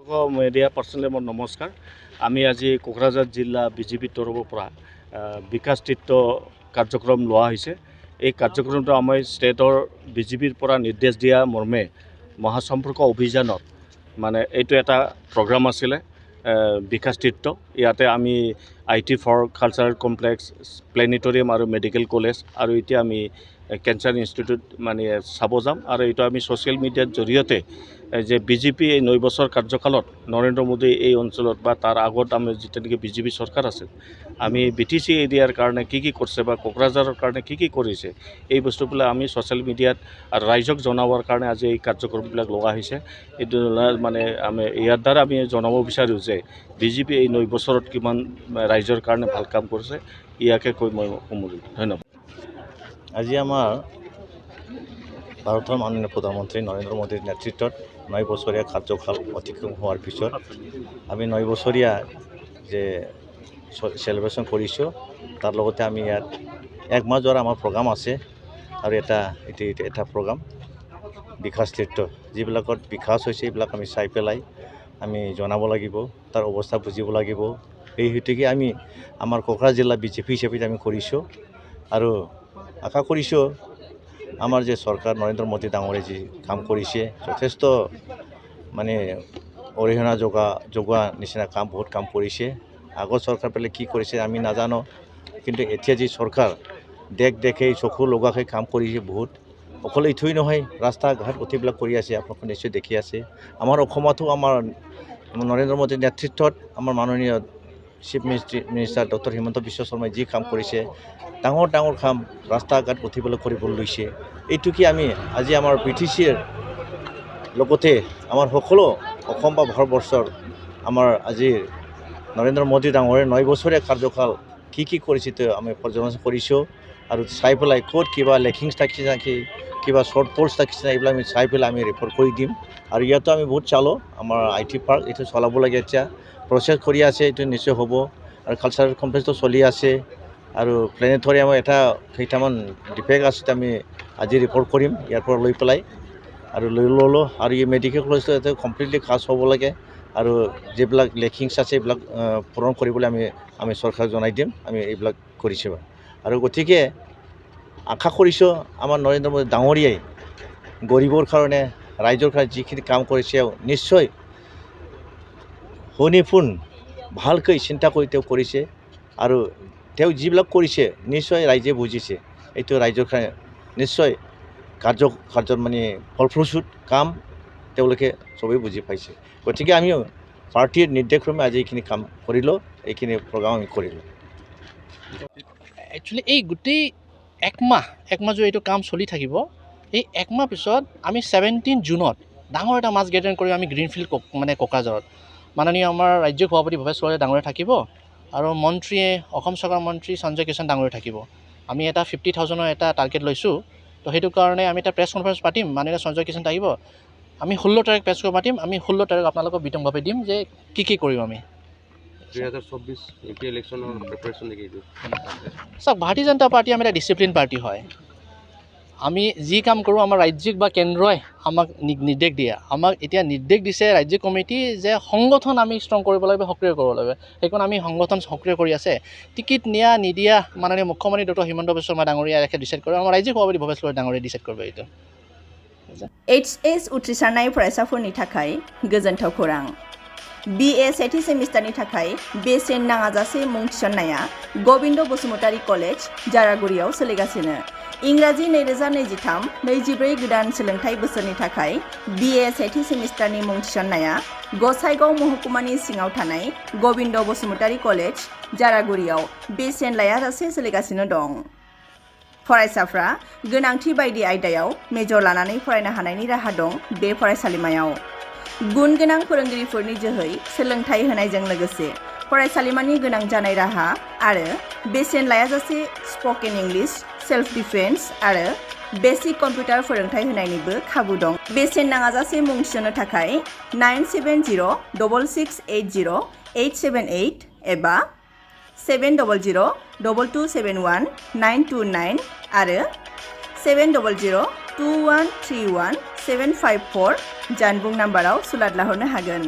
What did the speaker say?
Media personally মোৰ নমস্কাৰ। আমি আজি কোকৰাঝাৰ জিলা বিজেপিৰ তৰফৰ পৰা বিকাশ তীৰ্থ কাৰ্যক্ৰম লোৱা হৈছে। এই কাৰ্যক্ৰমটো আমাৰ ষ্টেটৰ বিজেপিৰ পৰা নিৰ্দেশ দিয়া মৰ্মে মহাসম্পৰ্ক অভিযানত মানে এইটো এটা প্ৰগ্ৰাম আছিলে বিকাশ তীৰ্থ। ইয়াতে আমি IT for cultural complex, planetarium আৰু মেডিকেল কলেজ আৰু এতিয়া আমি কেঞ্চাৰ ইনষ্টিটিউট মানে চাব যাম। আৰু এইটো আমি ছ'চিয়েল মিডিয়াৰ জৰিয়তে যে বিজেপি এই 9 বছৰ কাৰ্যকালত নৰেন্দ্ৰ মোদী এই অঞ্চলত বা তাৰ আগত আমি যেতিয়া নেকি বিজেপি চৰকাৰ আছিল, আমি BTC এৰিয়াৰ কাৰণে কি কৰিছে বা কোকৰাঝাৰৰ কাৰণে কি কৰিছে, এই বস্তুবিলাক আমি ছ'চিয়েল মিডিয়াত আৰু ৰাইজক জনাবৰ কাৰণে আজি এই কাৰ্যক্ৰমবিলাক লোৱা হৈছে। এইটো মানে আমি ইয়াৰ দ্বাৰা আমি জনাব বিচাৰোঁ যে বিজেপি এই 9 বছৰত কিমান ৰাইজৰ কাৰণে ভাল কাম কৰিছে, ইয়াকে কৈ মই সামৰিলোঁ। ধন্যবাদ। আজি আমাৰ ভাৰতৰ মাননীয় প্ৰধানমন্ত্ৰী নৰেন্দ্ৰ মোদীৰ নেতৃত্বত 9 বছৰীয়া কাৰ্যকাল অতিক্ৰম হোৱাৰ পিছত আমি 9 বছৰীয়া যে চেলিব্ৰেশ্যন কৰিছোঁ, তাৰ লগতে আমি ইয়াত এক মাহ যোৱাৰ আমাৰ প্ৰগ্ৰাম আছে। আৰু এটা প্ৰগ্ৰাম বিকাশ তীৰ্থ, যিবিলাকত বিকাশ হৈছে এইবিলাক আমি চাই পেলাই আমি জনাব লাগিব, তাৰ অৱস্থা বুজিব লাগিব। এই হেতুকে আমি আমাৰ কোকৰাঝাৰ জিলা বিজেপি হিচাপে আমি কৰিছোঁ আৰু আশা কৰিছোঁ আমাৰ যে চৰকাৰ নৰেন্দ্ৰ মোদী ডাঙৰে যি কাম কৰিছে, যথেষ্ট মানে অৰিহণা যোগোৱা নিচিনা বহুত কাম কৰিছে। আগৰ চৰকাৰ পেলাই কি কৰিছে আমি নাজানো, কিন্তু এতিয়া যি চৰকাৰ দেখেই চকু লগাকৈ কাম কৰিছে বহুত। অকল এইটোৱেই নহয়, ৰাস্তা ঘাট গোটেইবিলাক কৰি আছে, আপোনালোকে নিশ্চয় দেখি আছে। আমাৰ অসমতো আমাৰ নৰেন্দ্ৰ মোদীৰ নেতৃত্বত আমাৰ মাননীয় chief minister doctor Himanta Biswa শৰ্মাই যি কাম কৰিছে, ডাঙৰ কাম ৰাস্তা ঘাট গোটেইবিলাক কৰিবলৈ লৈছে। এইটো কি আমি আজি আমাৰ BTCৰ লগতে আমাৰ সকলো অসম বা ভাৰতবৰ্ষৰ আমাৰ আজিৰ নৰেন্দ্ৰ মোদী ডাঙৰে 9 বছৰীয়া কাৰ্যকাল কি কৰিছে আমি পৰ্যালোচনা কৰিছোঁ। আৰু চাই পেলাই ক'ত কিবা লেকিংছ থাকিছে নেকি, কিবা শ্বৰ্ট ফলছ থাকিছে না, এইবিলাক আমি চাই পেলাই আমি ৰিপৰ্ট কৰি দিম। আৰু ইয়াতো আমি বহুত চালোঁ, আমাৰ IT পাৰ্ক এইটো চলাব লাগে, এতিয়া প্ৰচেছ কৰি আছে, এইটো নিশ্চয় হ'ব। আৰু কালচাৰেল কমপ্লেক্সটো চলি আছে। আৰু প্লেনেটৰিয়ামৰ কেইটামান ডিফেক্ট আছে, আমি আজি ৰিপৰ্ট কৰিম ইয়াৰ পৰা লৈ পেলাই আৰু ল'লোঁ। আৰু এই মেডিকেল কলেজটো ইয়াতে কমপ্লিটলি খাচ হ'ব লাগে। আৰু যিবিলাক লেকিংছ আছে এইবিলাক পূৰণ কৰিবলৈ আমি চৰকাৰক জনাই দিম, আমি এইবিলাক কৰিছোঁ। আৰু গতিকে আশা কৰিছোঁ আমাৰ নৰেন্দ্ৰ মোদী ডাঙৰীয়াই গৰীবৰ কাৰণে, ৰাইজৰ কাৰণে যিখিনি কাম কৰিছে নিশ্চয় শুনি ভালকৈ চিন্তা কৰি তেওঁ কৰিছে। আৰু তেওঁ যিবিলাক কৰিছে নিশ্চয় ৰাইজে বুজিছে, এইটো ৰাইজৰ কাৰণে নিশ্চয় কাৰ্যৰ মানে ফলপ্ৰসূ কাম তেওঁলোকে চবেই বুজি পাইছে। গতিকে আমিও পাৰ্টীৰ নিৰ্দেশক্ৰমে আজি এইখিনি কাম কৰিলোঁ, এইখিনি প্ৰগ্ৰাম আমি কৰিলোঁ। একচুৱেলি এই গোটেই একমাহ জুৰি এইটো কাম চলি থাকিব। এই একমাহ পিছত আমি 17 জুনত ডাঙৰ এটা মাছ গেডাৰিং কৰি আমি গ্ৰীণফিল্ড মানে কোকৰাঝাৰত মাননীয় আমাৰ ৰাজ্যিক সভাপতি ভৱেশ বৰা ডাঙৰে থাকিব আৰু মন্ত্ৰীয়ে অসম চৰকাৰৰ মন্ত্ৰী সঞ্জয় কিষাণ ডাঙৰে থাকিব। আমি এটা 50,000ৰ এটা টাৰ্গেট লৈছোঁ। তো সেইটো কাৰণে আমি এটা প্ৰেছ কনফাৰেঞ্চ পাতিম, মাননীয় সঞ্জয় কিষাণ আহিব। আমি 16 তাৰিখ প্ৰেছ কনফাৰেঞ্চ পাতিম। আমি 16 তাৰিখ আপোনালোকক বিতংভাৱে দিম যে কি কৰিম আমি। 2024 MP ইলেকশ্যনৰ প্ৰিপাৰেশ্যন নেকি এইটো? চাওক, ভাৰতীয় জনতা পাৰ্টি আমি এটা ডিচিপ্লিন পাৰ্টি হয়। আমি যি কাম কৰোঁ আমাৰ ৰাজ্যিক বা কেন্দ্ৰই আমাক নিৰ্দেশ দিয়ে। আমাক এতিয়া নিৰ্দেশ দিছে ৰাজ্যিক কমিটি যে সংগঠন আমি ষ্ট্ৰং কৰিব লাগিব, সক্ৰিয় কৰিব লাগিব। সেইকাৰণে আমি সংগঠন সক্ৰিয় কৰি আছে। টিকেট নিদিয়া মাননীয় মুখ্যমন্ত্ৰী ডক্টৰ হিমন্ত বিশ্ব শৰ্মা ডাঙৰীয়া ডিচাইড কৰে, আমাৰ ৰাজ্যিক সভাপতি ভৱেশ বৰা ডাঙৰীয়া ডিচাইড কৰিব এইটো। HS উथ्रिसारनाय फरायसाफोरनि थाखाय गोजोनथाव खौरां। BA सेथि सेमिस्टारनि थाखाय बेसेन नाङाजासे मुं थिसननाया गबिन्द बसुमतारी कलेज जारागुरियाव सोलिगासिनो। इंराजि 2023-24 गोदान सोलोंथाइ बोसोरनि थाखाय BA सेथि सेमिस्टारनि मुं थिसननाया गसाइगाव महकुमानि सिङाव थानाय गबिन्द बसुमतारी कलेज जारागुरियाव बेसेन लायाजासे सोलिगासिनो दं। फरायसाफ्रा गोनांथि बायदि आयदायाव मेजर लानानै फरायनो हानायनि राहा दं बे फरायसालिमायाव। गुन गोनां फोरोंगिरिफोरनि जोहै सोलोंथाइ होनायजों लोगोसे फरायसालिमानि गोनां जानाय राहा आरो बेसेन लायाजासे स्पकेन इंलिश, सेल्फ डिफेन्स आरो बेसिक कम्पिउटार फोरोंथाइ होनायनिबो खाबु दं। बेसेन नाङाजासे मुं थिसननो थाखाय 970226807878 एबा 7002271 आरो 7002131 754 जानबुं नाम्बाराव सुलाद लाहरनो हागोन।